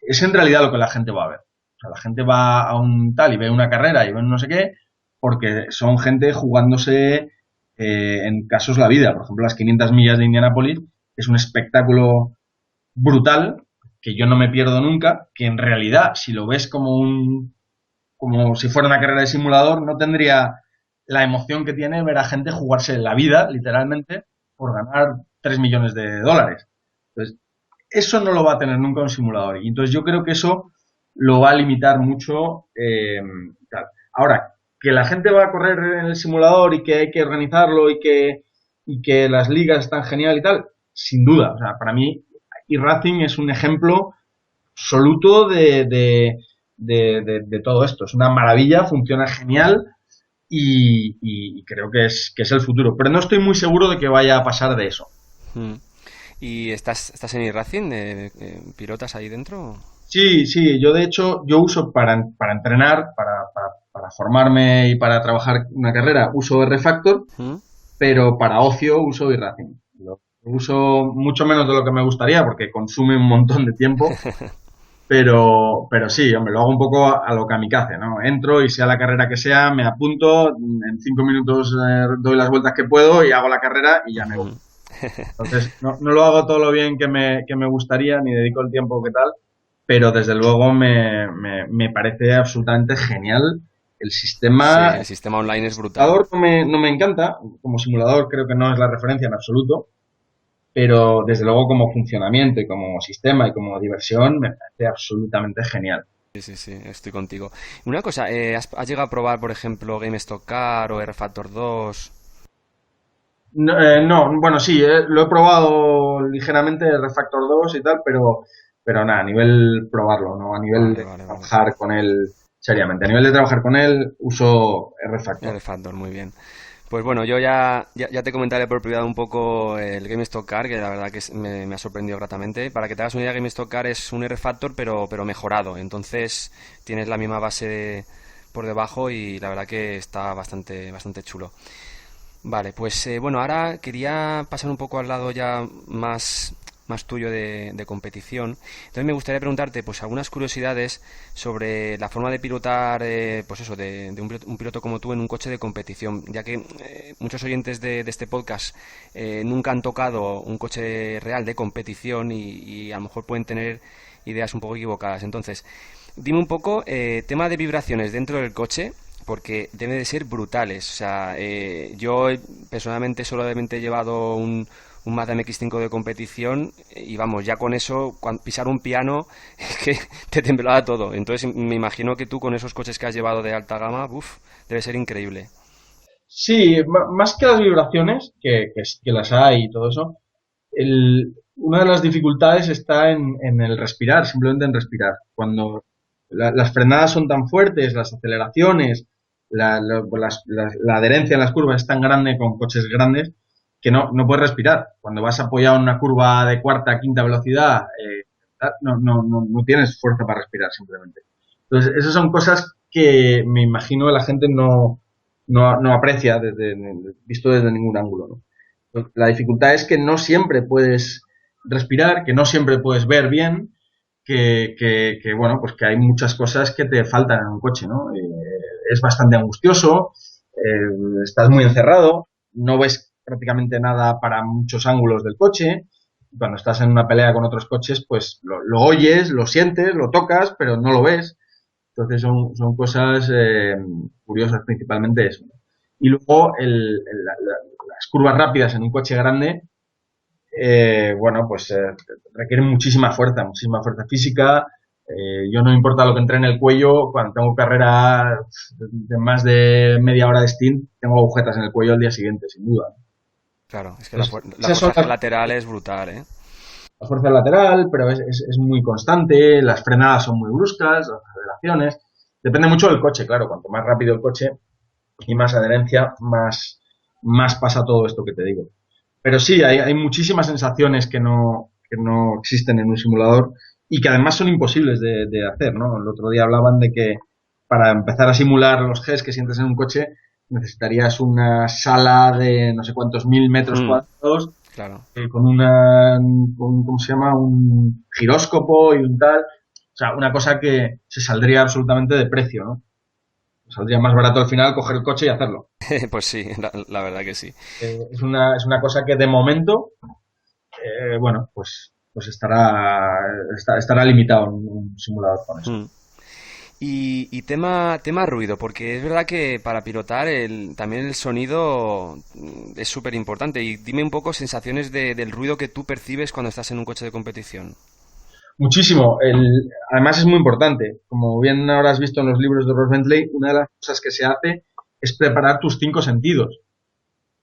es en realidad lo que la gente va a ver. O sea, la gente va a un tal y ve una carrera y ve un no sé qué, porque son gente jugándose en casos la vida. Por ejemplo, las 500 millas de Indianápolis es un espectáculo brutal que yo no me pierdo nunca, que en realidad, si lo ves como si fuera una carrera de simulador, no tendría la emoción que tiene ver a gente jugarse la vida, literalmente, por ganar 3 millones de dólares. Entonces, eso no lo va a tener nunca un simulador. Y entonces yo creo que eso lo va a limitar mucho. Tal. Ahora, que la gente va a correr en el simulador y que hay que organizarlo y que las ligas están genial y tal, sin duda. O sea, para mí, iRacing es un ejemplo absoluto de todo esto. Es una maravilla, funciona genial y creo que es el futuro. Pero no estoy muy seguro de que vaya a pasar de eso. Mm. ¿Y estás en iRacing? ¿Pilotas ahí dentro? Sí, sí, yo de hecho, yo uso para entrenar, para formarme y para trabajar una carrera, uso R-Factor, ¿Mm? pero para ocio uso iRacing. Lo uso mucho menos de lo que me gustaría porque consume un montón de tiempo, pero sí, hombre, lo hago un poco a lo kamikaze, ¿no? Entro y sea la carrera que sea, me apunto, en 5 minutos doy las vueltas que puedo y hago la carrera y ya me voy. Ujú. Entonces, no lo hago todo lo bien que me gustaría, ni dedico el tiempo que tal, pero desde luego me parece absolutamente genial el Sí, sistema. el sistema online es El brutal. simulador no me encanta, como simulador creo que no es la referencia en absoluto, pero desde luego como funcionamiento y como sistema y como diversión me parece absolutamente genial. Sí, sí, sí, estoy contigo. Una cosa, ¿has llegado a probar, por ejemplo, GameStop Car o R-Factor 2? No, no, bueno, sí, lo he probado ligeramente Refactor 2 y tal, pero nada, a nivel probarlo, ¿no? A nivel Vale, de vale, vale. trabajar con él seriamente. A nivel de trabajar con él uso Refactor. R-Factor, muy bien. Pues bueno, yo ya te comentaré por privado un poco el GameStop Car, que la verdad que me ha sorprendido gratamente. Para que te hagas una idea, GameStop Car es un R-Factor, pero mejorado. Entonces tienes la misma base por debajo y la verdad que está bastante, bastante chulo. Vale, pues bueno, ahora quería pasar un poco al lado ya más tuyo de competición. Entonces me gustaría preguntarte pues algunas curiosidades sobre la forma de pilotar, pues eso, de un piloto como tú en un coche de competición, ya que muchos oyentes de este podcast nunca han tocado un coche real de competición y a lo mejor pueden tener ideas un poco equivocadas. Entonces, dime un poco, tema de vibraciones dentro del coche, porque deben de ser brutales. O sea, yo personalmente solamente he llevado un Mazda MX-5 de competición y vamos, ya con eso, pisar un piano, es que te temblaba todo. Entonces me imagino que tú con esos coches que has llevado de alta gama, uff, debe ser increíble. Sí, más que las vibraciones, que las hay y todo eso, una de las dificultades está en el respirar, simplemente en respirar. Cuando las frenadas son tan fuertes, las aceleraciones, la adherencia en las curvas es tan grande con coches grandes que no puedes respirar. Cuando vas apoyado en una curva de cuarta, quinta velocidad, no tienes fuerza para respirar simplemente. Entonces, esas son cosas que me imagino la gente no aprecia visto desde ningún ángulo, ¿no? La dificultad es que no siempre puedes respirar, que no siempre puedes ver bien, bueno, pues que hay muchas cosas que te faltan en un coche, ¿no? Es bastante angustioso, estás muy encerrado, no ves prácticamente nada para muchos ángulos del coche. Cuando estás en una pelea con otros coches, pues lo oyes, lo sientes, lo tocas, pero no lo ves. Entonces son cosas curiosas principalmente eso. Y luego las curvas rápidas en un coche grande, bueno, pues requieren muchísima fuerza física. Yo no importa lo que entre en el cuello, cuando tengo carrera de más de media hora de stint, tengo agujetas en el cuello al día siguiente, sin duda. Claro, es que Entonces, la esas son fuerza lateral es brutal, ¿eh? la fuerza lateral, pero es muy constante, las frenadas son muy bruscas, las aceleraciones. Depende mucho del coche, claro. Cuanto más rápido el coche y más adherencia, más pasa todo esto que te digo. Pero sí, hay muchísimas sensaciones que no existen en un simulador y que además son imposibles de hacer, ¿no? El otro día hablaban de que para empezar a simular los Gs que sientes en un coche necesitarías una sala de no sé cuántos mil metros cuadrados, claro. con ¿cómo se llama? Un giróscopo y un tal. O sea, una cosa que se saldría absolutamente de precio, ¿no? Saldría más barato al final coger el coche y hacerlo. Pues sí, la verdad que sí. Es una cosa que de momento, bueno, pues estará limitado un simulador con eso. Y tema ruido, porque es verdad que para pilotar también el sonido es súper importante. Y dime un poco sensaciones del ruido que tú percibes cuando estás en un coche de competición. Muchísimo. Además es muy importante. Como bien ahora has visto en los libros de Ross Bentley, una de las cosas que se hace es preparar tus 5 sentidos.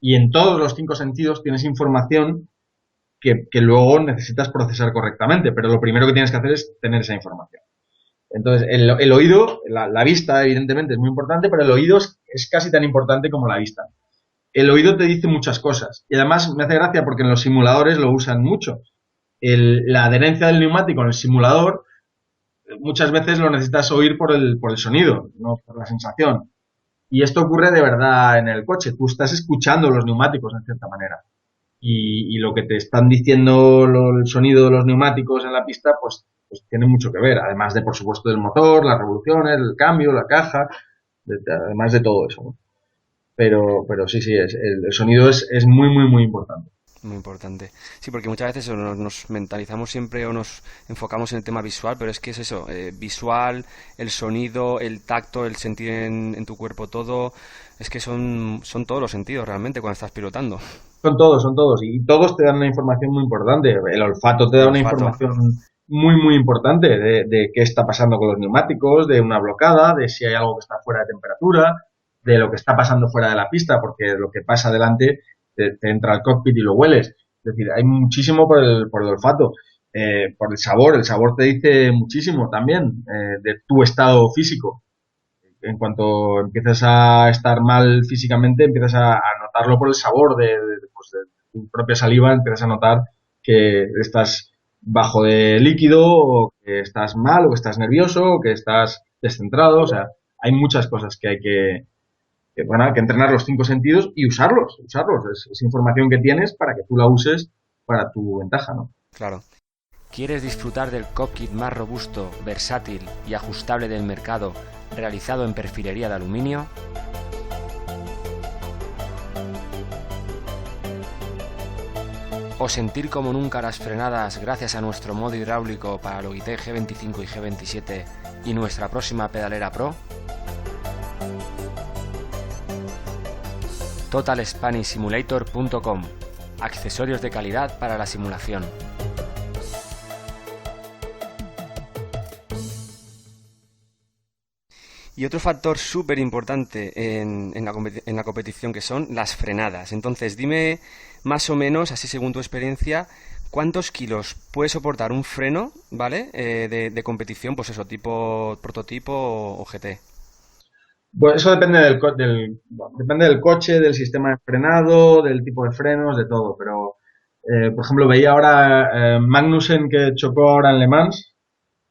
Y en todos los 5 sentidos tienes información que luego necesitas procesar correctamente. Pero lo primero que tienes que hacer es tener esa información. Entonces, el oído, la vista evidentemente es muy importante, pero el oído es casi tan importante como la vista. El oído te dice muchas cosas. Y además me hace gracia porque en los simuladores lo usan mucho. La adherencia del neumático en el simulador muchas veces lo necesitas oír por el sonido, no por la sensación. Y esto ocurre de verdad en el coche. Tú estás escuchando los neumáticos en cierta manera. Y lo que te están diciendo el sonido de los neumáticos en la pista, pues tiene mucho que ver. Además de, por supuesto, del motor, las revoluciones, el cambio, la caja, además de todo eso, ¿no? Pero sí, el sonido es muy, muy, muy importante. Muy importante. Sí, porque muchas veces nos mentalizamos siempre o nos enfocamos en el tema visual, pero es que es eso, visual, el sonido, el tacto, el sentir en tu cuerpo todo, es que son todos los sentidos realmente cuando estás pilotando. Son todos, y todos te dan una información muy importante. El olfato te da una información muy, muy importante de qué está pasando con los neumáticos, de una blocada, de si hay algo que está fuera de temperatura, de lo que está pasando fuera de la pista, porque lo que pasa delante te entra al cockpit y lo hueles. Es decir, hay muchísimo por el olfato. Por el sabor te dice muchísimo también de tu estado físico. En cuanto empiezas a estar mal físicamente, empiezas a notarlo por el sabor de tu propia saliva, empiezas a notar que estás bajo de líquido, o que estás mal, o que estás nervioso, o que estás descentrado. O sea, hay muchas cosas que hay que entrenar los 5 sentidos y usarlos. Es información que tienes para que tú la uses para tu ventaja, ¿no? Claro. ¿Quieres disfrutar del cockpit más robusto, versátil y ajustable del mercado, realizado en perfilería de aluminio? ¿O sentir como nunca las frenadas gracias a nuestro modo hidráulico para Logitech G25 y G27 y nuestra próxima pedalera Pro? TotalSpanishSimulator.com. Accesorios de calidad para la simulación. Y otro factor súper importante en la competición, que son las frenadas. Entonces, dime más o menos, así según tu experiencia, ¿cuántos kilos puede soportar un freno, ¿vale? De competición, pues eso, tipo prototipo o GT. Bueno, eso depende depende del coche, del sistema de frenado, del tipo de frenos, de todo. Pero, por ejemplo, veía ahora Magnussen, que chocó ahora en Le Mans,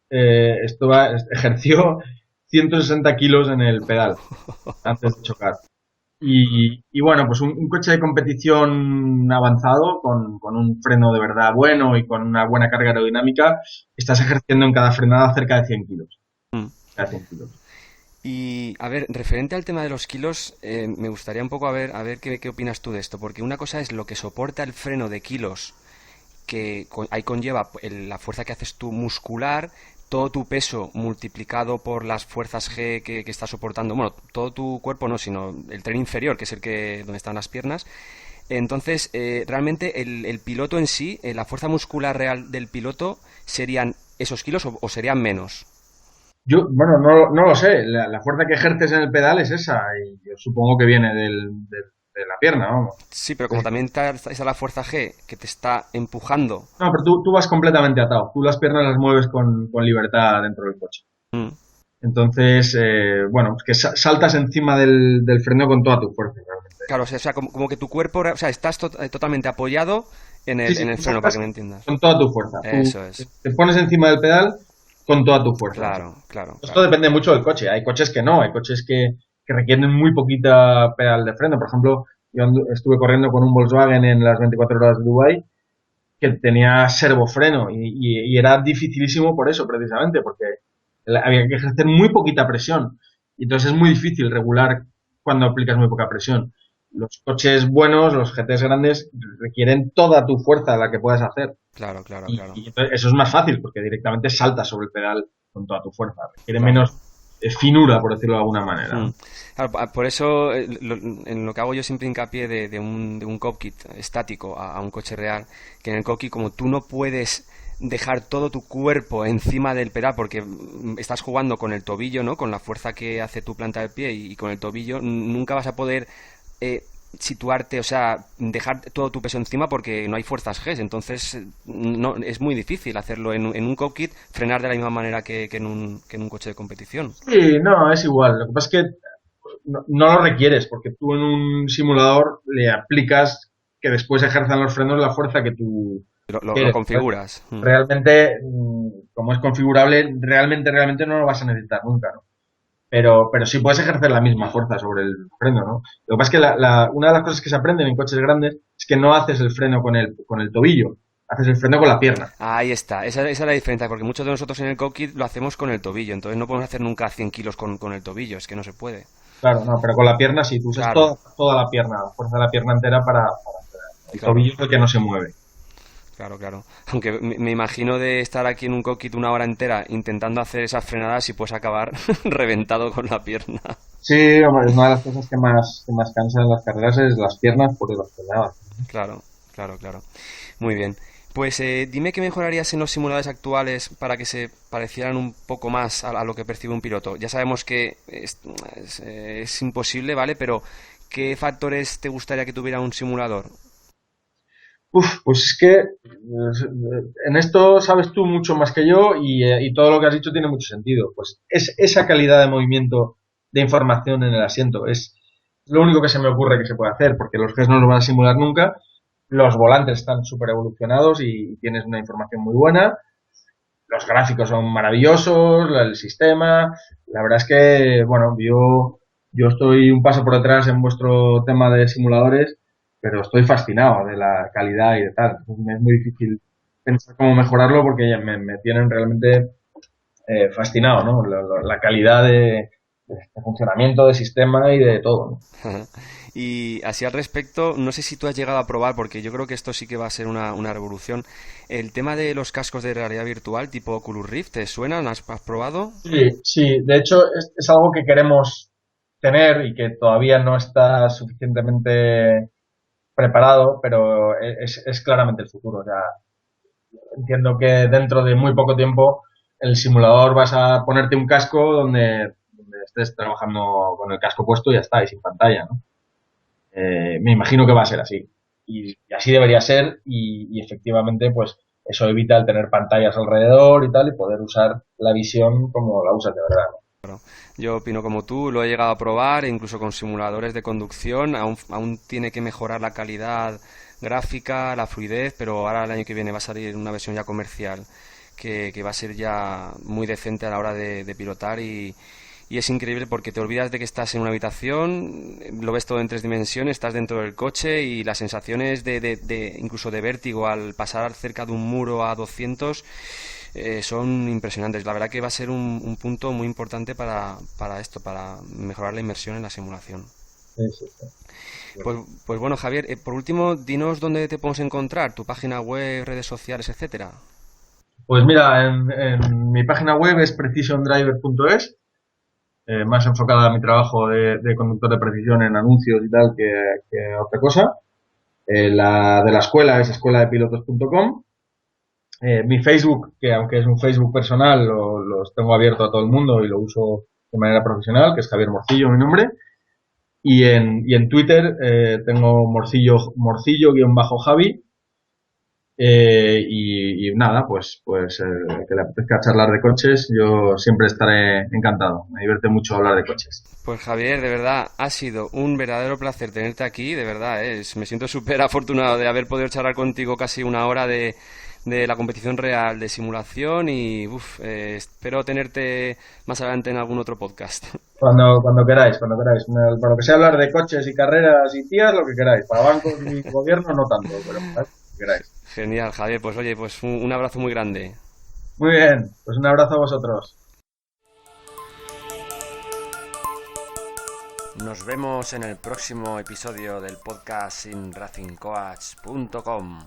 ejerció 160 kilos en el pedal antes de chocar. Y bueno, pues un coche de competición avanzado, con un freno de verdad bueno y con una buena carga aerodinámica, estás ejerciendo en cada frenada cerca de 100 kilos. Cerca de 100 kilos. Y, a ver, referente al tema de los kilos, me gustaría un poco a ver qué opinas tú de esto, porque una cosa es lo que soporta el freno de kilos, que ahí conlleva la fuerza que haces tú muscular, todo tu peso multiplicado por las fuerzas G que estás soportando, bueno, todo tu cuerpo no, sino el tren inferior, que es donde están las piernas. Entonces, realmente el piloto en sí, la fuerza muscular real del piloto, ¿serían esos kilos o serían menos? Bueno, no lo sé. La fuerza que ejerces en el pedal es esa, y yo supongo que viene de la pierna, vamos. Sí, pero como también está la fuerza G que te está empujando. No, pero tú vas completamente atado. Tú las piernas las mueves con libertad dentro del coche. Entonces, bueno, es que saltas encima del freno con toda tu fuerza, realmente. Claro, o sea, como que tu cuerpo, o sea, estás totalmente apoyado Sí, sí, En el tú freno, para soplas que me entiendas. con toda tu fuerza. Tú Eso es. te pones encima del pedal con toda tu fuerza. Claro, claro, Esto claro. depende mucho del coche. Hay coches que no, hay coches que requieren muy poquita pedal de freno. Por ejemplo, yo estuve corriendo con un Volkswagen en las 24 horas de Dubái que tenía servofreno y era dificilísimo por eso, precisamente, porque había que ejercer muy poquita presión. Y entonces es muy difícil regular cuando aplicas muy poca presión. Los coches buenos, los GTs grandes, requieren toda tu fuerza la que puedas hacer. Claro, claro, Y, claro. y entonces eso es más fácil porque directamente saltas sobre el pedal con toda tu fuerza. Requiere Claro. menos finura, por decirlo de alguna manera, Mm. ¿no? Claro, por eso en lo que hago yo siempre hincapié de un cockpit estático a un coche real, que en el cockpit como tú no puedes dejar todo tu cuerpo encima del pedal porque estás jugando con el tobillo, ¿no? Con la fuerza que hace tu planta de pie y con el tobillo, nunca vas a poder eh, situarte, o sea, dejar todo tu peso encima porque no hay fuerzas G, entonces no, es muy difícil hacerlo en un cockpit, frenar de la misma manera que en un coche de competición. Sí, no, es igual. Lo que pasa es que no lo requieres porque tú en un simulador le aplicas que después ejerzan los frenos la fuerza que tú Lo quieres. configuras. Mm. Realmente, como es configurable, realmente no lo vas a necesitar nunca, ¿no? Pero sí puedes ejercer la misma fuerza sobre el freno, ¿no? Lo que pasa es que una de las cosas que se aprenden en coches grandes es que no haces el freno con el tobillo, haces el freno con la pierna. Ahí está, esa es la diferencia, porque muchos de nosotros en el cockpit lo hacemos con el tobillo, entonces no podemos hacer nunca 100 kilos con el tobillo, es que no se puede. Claro, no, pero con la pierna sí, tú usas Claro, toda la pierna, la fuerza de la pierna entera para hacer. El claro, tobillo es el que no se mueve. claro, claro. Aunque me imagino de estar aquí en un cockpit una hora entera intentando hacer esas frenadas y puedes acabar reventado con la pierna. Sí, hombre, es una de las cosas que más cansan en las carreras es las piernas porque las frenadas. Claro, claro, claro. Muy bien. Pues dime qué mejorarías en los simuladores actuales para que se parecieran un poco más a lo que percibe un piloto. Ya sabemos que es imposible, ¿vale? Pero ¿qué factores te gustaría que tuviera un simulador? Uf, pues es que en esto sabes tú mucho más que yo y todo lo que has dicho tiene mucho sentido. Pues es esa calidad de movimiento de información en el asiento. Es lo único que se me ocurre que se puede hacer, porque los GES no lo van a simular nunca. Los volantes están súper evolucionados y tienes una información muy buena. Los gráficos son maravillosos, el sistema. La verdad es que, bueno, yo estoy un paso por detrás en vuestro tema de simuladores, pero estoy fascinado de la calidad y de tal. Me es muy difícil pensar cómo mejorarlo porque ya me tienen realmente fascinado, ¿no? La calidad de funcionamiento del sistema y de todo, ¿no? Y así al respecto, no sé si tú has llegado a probar, porque yo creo que esto sí que va a ser una revolución, el tema de los cascos de realidad virtual tipo Oculus Rift, ¿te suenan? ¿Has probado? Sí, sí, de hecho es algo que queremos tener y que todavía no está suficientemente preparado, pero es claramente el futuro. O sea, entiendo que dentro de muy poco tiempo el simulador vas a ponerte un casco donde estés trabajando con el casco puesto y ya está, y sin pantalla, ¿no? Me imagino que va a ser así. Y así debería ser y efectivamente pues eso evita el tener pantallas alrededor y tal y poder usar la visión como la usas de verdad, ¿no? Yo opino como tú, lo he llegado a probar, e incluso con simuladores de conducción, aún tiene que mejorar la calidad gráfica, la fluidez, pero ahora el año que viene va a salir una versión ya comercial que va a ser ya muy decente a la hora de pilotar y es increíble porque te olvidas de que estás en una habitación, lo ves todo en tres dimensiones, estás dentro del coche y las sensaciones incluso de vértigo al pasar cerca de un muro a 200 son impresionantes. La verdad que va a ser un punto muy importante para esto, para mejorar la inmersión en la simulación. Sí, sí, sí. Pues bueno, Javier, por último, dinos dónde te podemos encontrar, tu página web, redes sociales, etcétera. Pues mira, en mi página web es precisiondriver.es, más enfocada a mi trabajo de conductor de precisión en anuncios y tal que otra cosa. La de la escuela es escueladepilotos.com. Mi Facebook, que aunque es un Facebook personal, los tengo abierto a todo el mundo y lo uso de manera profesional, que es Javier Morcillo, mi nombre. Y en Twitter tengo morcillo-javi. Y nada, pues que le apetezca charlar de coches, yo siempre estaré encantado. Me divierte mucho hablar de coches. Pues Javier, de verdad, ha sido un verdadero placer tenerte aquí, de verdad, me siento súper afortunado de haber podido charlar contigo casi una hora de la competición real, de simulación y espero tenerte más adelante en algún otro podcast. Cuando queráis, cuando queráis. Para lo que sea hablar de coches y carreras y tías, lo que queráis. Para bancos y gobierno no tanto, pero lo que queráis. Genial, Javier, pues oye, pues un abrazo muy grande. Muy bien, pues un abrazo a vosotros. Nos vemos en el próximo episodio del podcast sinracingcoach.com.